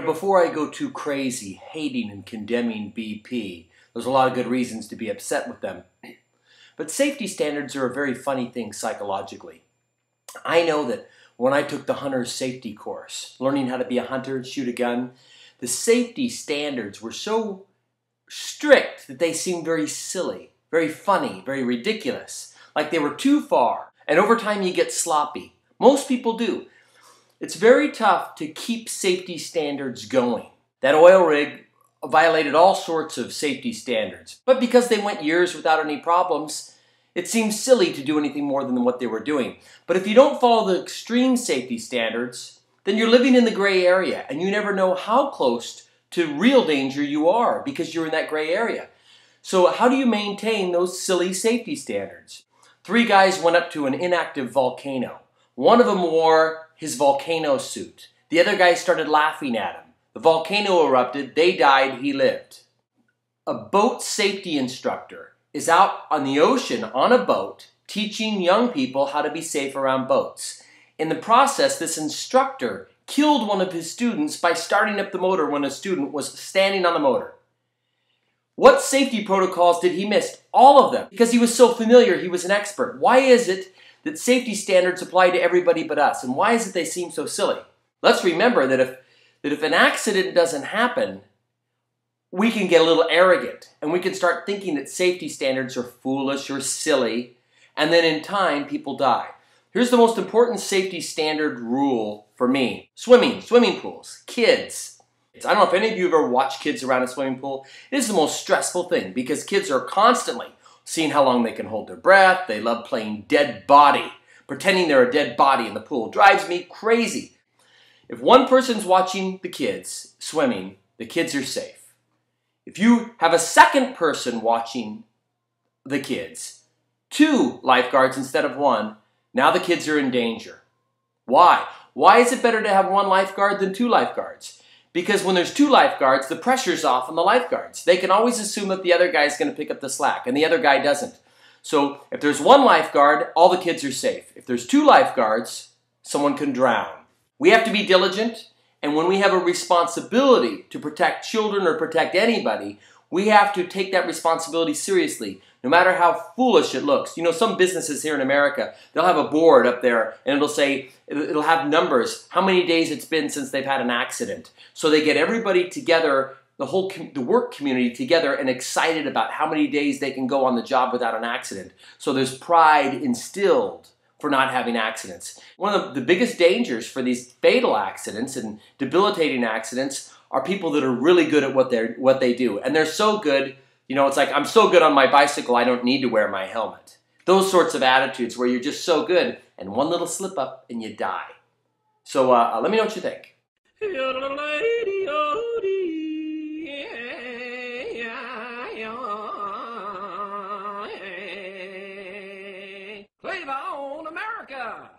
Before I go too crazy hating and condemning BP, there's a lot of good reasons to be upset with them. But safety standards are a very funny thing psychologically. I know that when I took the hunter's safety course, learning how to be a hunter, shoot a gun, the safety standards were so strict that they seemed very silly, very funny, very ridiculous, like they were too far. And over time you get sloppy. Most people do. It's very tough to keep safety standards going. That oil rig violated all sorts of safety standards, but because they went years without any problems, it seems silly to do anything more than what they were doing. But if you don't follow the extreme safety standards, then you're living in the gray area, and you never know how close to real danger you are because you're in that gray area. So how do you maintain those silly safety standards? 3 guys went up to an inactive volcano. One of them wore his volcano suit. The other guy started laughing at him. The volcano erupted, they died, he lived. A boat safety instructor is out on the ocean on a boat teaching young people how to be safe around boats. In the process, this instructor killed one of his students by starting up the motor when a student was standing on the motor. What safety protocols did he miss? All of them, because he was so familiar, he was an expert. Why is it that safety standards apply to everybody but us? And why is it they seem so silly? Let's remember that if an accident doesn't happen, we can get a little arrogant and we can start thinking that safety standards are foolish or silly, and then in time people die. Here's the most important safety standard rule for me. Swimming pools, kids. I don't know if any of you have ever watched kids around a swimming pool. It is the most stressful thing because kids are constantly seeing how long they can hold their breath. They love playing dead body, pretending they're a dead body in the pool. Drives me crazy. If one person's watching the kids swimming, the kids are safe. If you have a second person watching the kids, 2 lifeguards instead of 1, now the kids are in danger. Why? Why is it better to have 1 lifeguard than 2 lifeguards? Because when there's 2 lifeguards, the pressure's off on the lifeguards. They can always assume that the other guy's going to pick up the slack, and the other guy doesn't. So if there's 1 lifeguard, all the kids are safe. If there's 2 lifeguards, someone can drown. We have to be diligent, and when we have a responsibility to protect children or protect anybody, we have to take that responsibility seriously, no matter how foolish it looks. You know, some businesses here in America, they'll have a board up there, and it'll have numbers, how many days it's been since they've had an accident. So they get everybody together, the work community together, and excited about how many days they can go on the job without an accident. So there's pride instilled for not having accidents. One of the biggest dangers for these fatal accidents and debilitating accidents are people that are really good at what they do. And they're so good, you know, it's like, I'm so good on my bicycle, I don't need to wear my helmet. Those sorts of attitudes where you're just so good, and one little slip up and you die. So let me know what you think. Flavor on America!